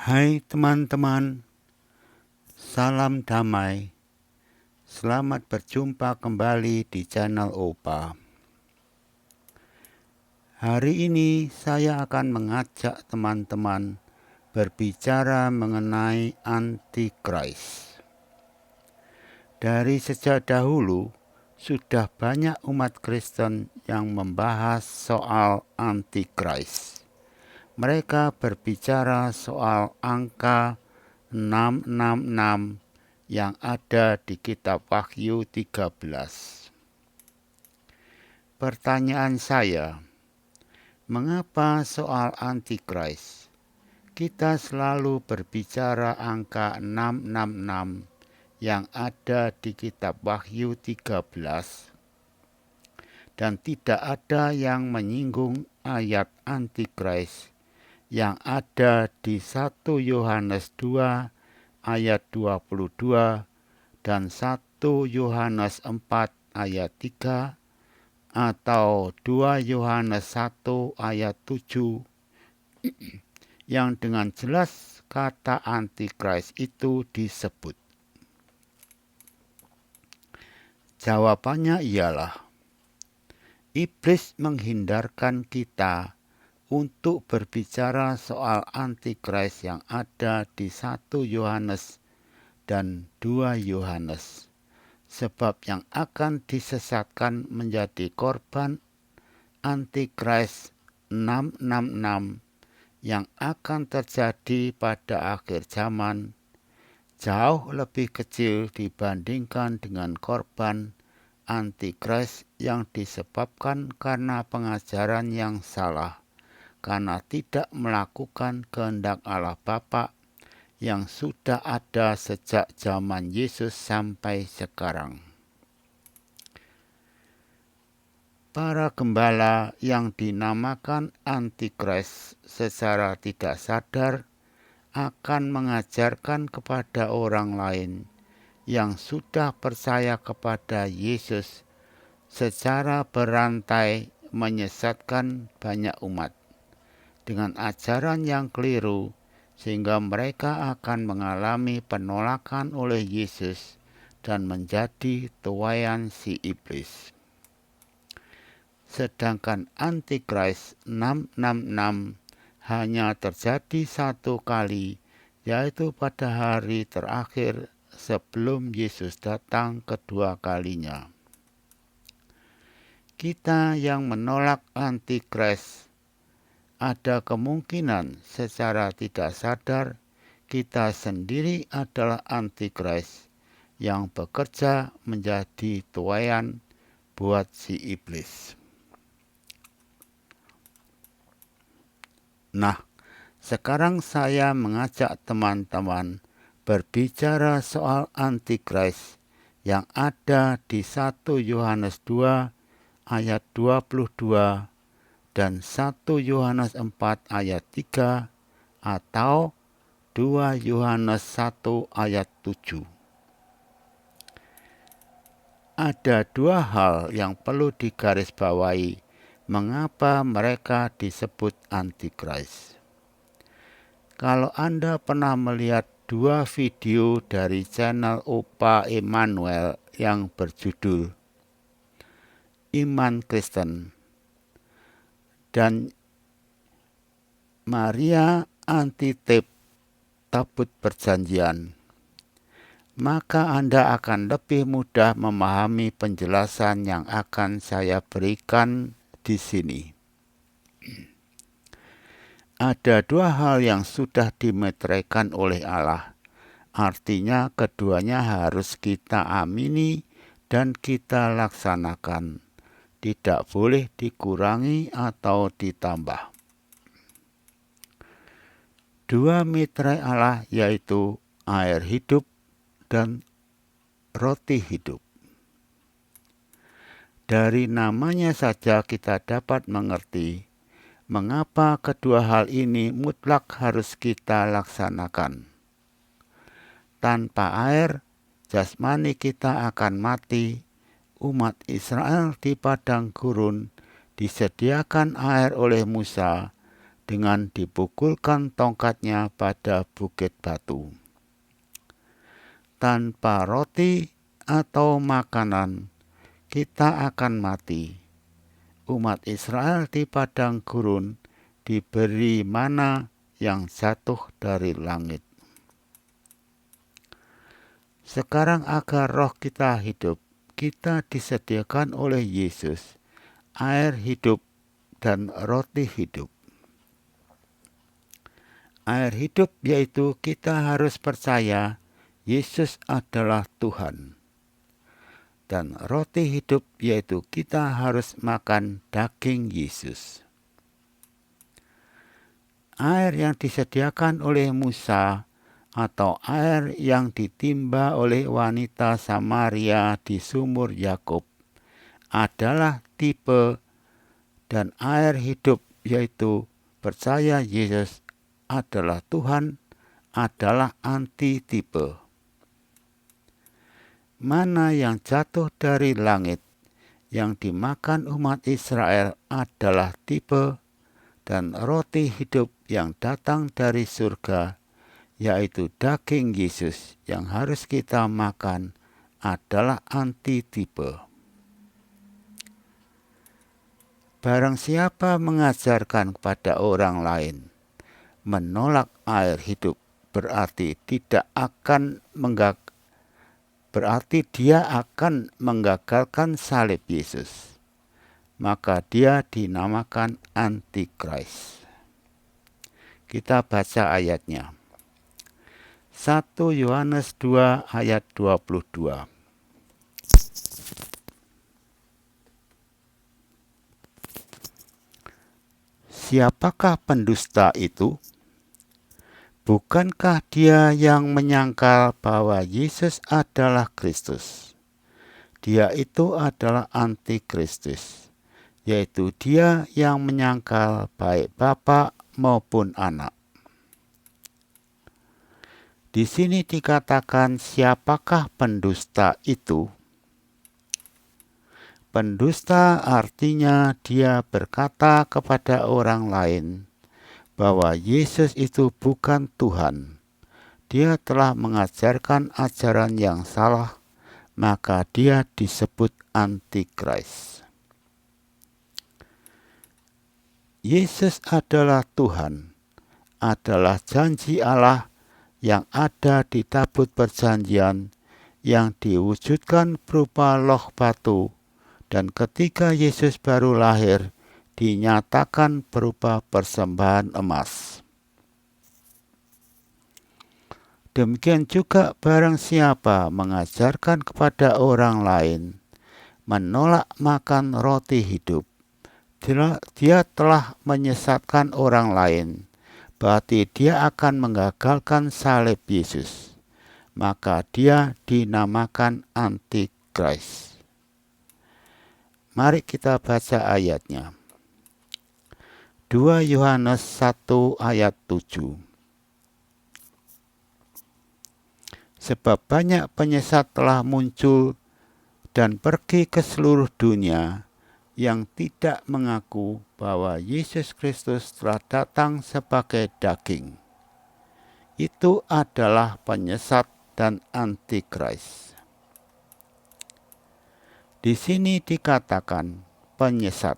Hai teman-teman, salam damai. Selamat berjumpa kembali di channel Opa. Hari ini saya akan mengajak teman-teman berbicara mengenai Antikris. Dari sejak dahulu, sudah banyak umat Kristen yang membahas soal Antikris. Mereka berbicara soal angka 666 yang ada di kitab Wahyu 13. Pertanyaan saya, mengapa soal Antikris? Kita selalu berbicara angka 666 yang ada di kitab Wahyu 13 dan tidak ada yang menyinggung ayat Antikris yang ada di 1 Yohanes 2 ayat 22 dan 1 Yohanes 4 ayat 3 atau 2 Yohanes 1 ayat 7 yang dengan jelas kata Antikris itu disebut. Jawabannya ialah iblis menghindarkan kita untuk berbicara soal Antikris yang ada di 1 Yohanes dan 2 Yohanes. Sebab yang akan disesatkan menjadi korban Antikris 666 yang akan terjadi pada akhir zaman jauh lebih kecil dibandingkan dengan korban Antikris yang disebabkan karena pengajaran yang salah, karena tidak melakukan kehendak Allah Bapa yang sudah ada sejak zaman Yesus sampai sekarang. Para gembala yang dinamakan Antikris secara tidak sadar akan mengajarkan kepada orang lain yang sudah percaya kepada Yesus secara berantai menyesatkan banyak umat dengan ajaran yang keliru, sehingga mereka akan mengalami penolakan oleh Yesus dan menjadi tuaian si iblis. Sedangkan Antikris 666 hanya terjadi satu kali, yaitu pada hari terakhir sebelum Yesus datang kedua kalinya. Kita yang menolak Antikris, ada kemungkinan secara tidak sadar kita sendiri adalah Antikris yang bekerja menjadi tuaian buat si iblis. Nah, sekarang saya mengajak teman-teman berbicara soal Antikris yang ada di 1 Yohanes 2 ayat 22 dan 1 Yohanes 4 ayat 3 atau 2 Yohanes 1 ayat 7. Ada dua hal yang perlu digarisbawahi mengapa mereka disebut Antikris. Kalau Anda pernah melihat dua video dari channel Opa Emmanuel yang berjudul Iman Kristen dan Maria Antitip Tabut Perjanjian, maka Anda akan lebih mudah memahami penjelasan yang akan saya berikan di sini. Ada dua hal yang sudah dimeteraikan oleh Allah. Artinya keduanya harus kita amini dan kita laksanakan. Tidak boleh dikurangi atau ditambah. Dua meterai Allah yaitu air hidup dan roti hidup. Dari namanya saja kita dapat mengerti mengapa kedua hal ini mutlak harus kita laksanakan. Tanpa air, jasmani kita akan mati. Umat Israel di padang gurun disediakan air oleh Musa dengan dipukulkan tongkatnya pada bukit batu. Tanpa roti atau makanan, kita akan mati. Umat Israel di padang gurun diberi mana yang jatuh dari langit. Sekarang agar roh kita hidup, kita disediakan oleh Yesus air hidup dan roti hidup. Air hidup yaitu kita harus percaya Yesus adalah Tuhan. Dan roti hidup yaitu kita harus makan daging Yesus. Air yang disediakan oleh Musa atau air yang ditimba oleh wanita Samaria di sumur Yakub adalah tipe, dan air hidup yaitu percaya Yesus adalah Tuhan adalah antitipe. Mana yang jatuh dari langit yang dimakan umat Israel adalah tipe, dan roti hidup yang datang dari surga yaitu daging Yesus yang harus kita makan adalah antitipe. Barang siapa mengajarkan kepada orang lain menolak air hidup, berarti dia akan menggagalkan salib Yesus. Maka dia dinamakan antikris. Kita baca ayatnya. 1 Yohanes 2 ayat 22. Siapakah pendusta itu? Bukankah dia yang menyangkal bahwa Yesus adalah Kristus? Dia itu adalah antikristus, yaitu dia yang menyangkal baik Bapa maupun Anak. Di sini dikatakan siapakah pendusta itu? Pendusta artinya dia berkata kepada orang lain bahwa Yesus itu bukan Tuhan. Dia telah mengajarkan ajaran yang salah, maka dia disebut antikris. Yesus adalah Tuhan, adalah janji Allah yang ada di tabut perjanjian yang diwujudkan berupa loh batu, dan ketika Yesus baru lahir dinyatakan berupa persembahan emas. Demikian juga barang siapa mengajarkan kepada orang lain menolak makan roti hidup, dia telah menyesatkan orang lain, berarti dia akan menggagalkan salib Yesus. Maka dia dinamakan antikris. Mari kita baca ayatnya. 2 Yohanes 1 ayat 7. Sebab banyak penyesat telah muncul dan pergi ke seluruh dunia yang tidak mengaku bahwa Yesus Kristus telah datang sebagai daging. Itu adalah penyesat dan antikris. Di sini dikatakan penyesat.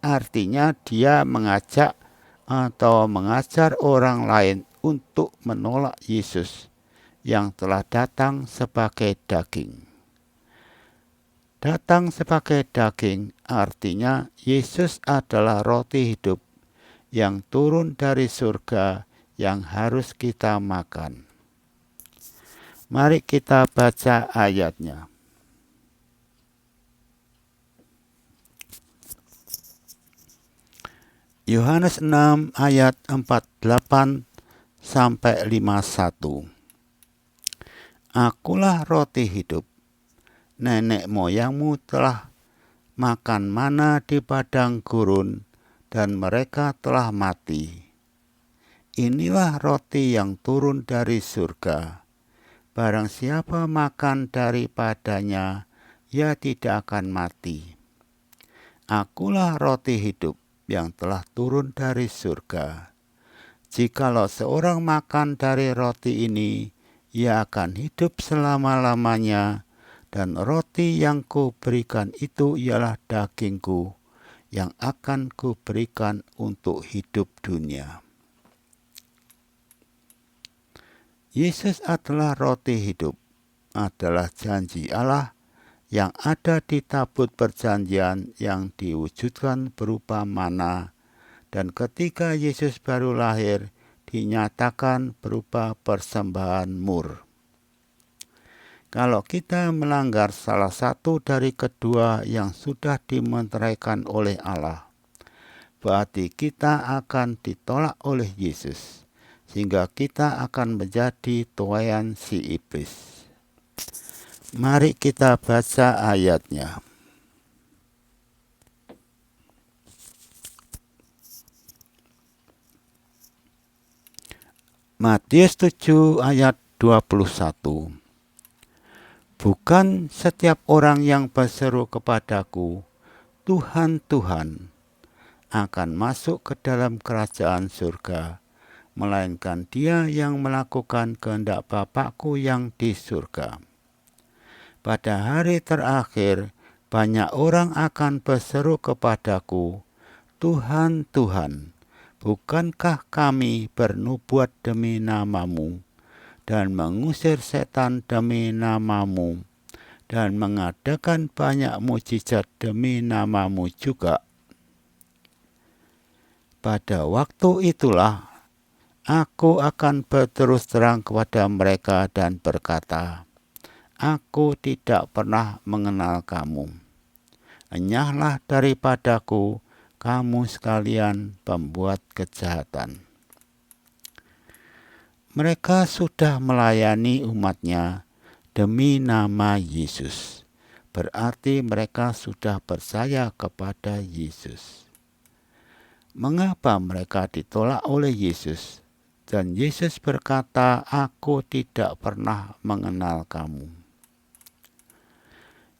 Artinya dia mengajak atau mengajar orang lain untuk menolak Yesus yang telah datang sebagai daging. Datang sebagai daging artinya Yesus adalah roti hidup yang turun dari surga yang harus kita makan. Mari kita baca ayatnya. Yohanes 6 ayat 48 sampai 51. Akulah roti hidup. Nenek moyangmu telah makan mana di padang gurun dan mereka telah mati. Inilah roti yang turun dari surga. Barang siapa makan daripadanya, ia tidak akan mati. Akulah roti hidup. yang telah turun dari surga. Jikalau seorang makan dari roti ini, ia akan hidup selama-lamanya, dan roti yang kuberikan itu ialah dagingku, yang akan kuberikan untuk hidup dunia. Yesus adalah roti hidup, adalah janji Allah yang ada di tabut perjanjian yang diwujudkan berupa mana, dan ketika Yesus baru lahir, dinyatakan berupa persembahan mur. Kalau kita melanggar salah satu dari kedua yang sudah dimeteraikan oleh Allah, berarti kita akan ditolak oleh Yesus, sehingga kita akan menjadi tuaian si iblis. Mari kita baca ayatnya. Matius 7 ayat 21. Bukan setiap orang yang berseru kepadaku, Tuhan, Tuhan, akan masuk ke dalam kerajaan surga, melainkan dia yang melakukan kehendak Bapakku yang di surga. Pada hari terakhir, banyak orang akan berseru kepadaku, Tuhan, Tuhan, bukankah kami bernubuat demi namamu, dan mengusir setan demi namamu, dan mengadakan banyak mujizat demi namamu juga? Pada waktu itulah, aku akan berterus terang kepada mereka dan berkata, Aku tidak pernah mengenal kamu. Enyahlah daripadaku, kamu sekalian pembuat kejahatan. Mereka sudah melayani umatnya demi nama Yesus. Berarti mereka sudah percaya kepada Yesus. Mengapa mereka ditolak oleh Yesus? Dan Yesus berkata, Aku tidak pernah mengenal kamu.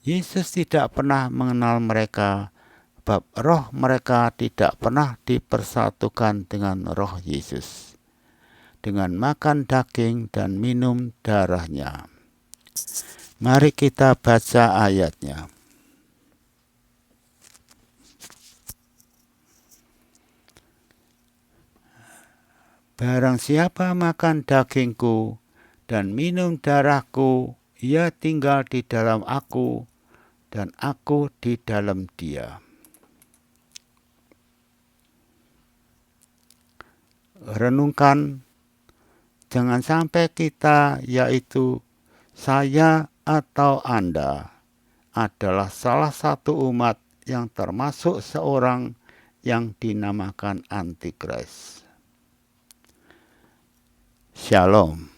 Yesus tidak pernah mengenal mereka, sebab roh mereka tidak pernah dipersatukan dengan roh Yesus, dengan makan daging dan minum darahnya. Mari kita baca ayatnya. Barang siapa makan dagingku dan minum darahku, ia tinggal di dalam aku, dan aku di dalam dia. Renungkan, jangan sampai kita, yaitu saya atau Anda, adalah salah satu umat yang termasuk seorang yang dinamakan Antikris. Shalom.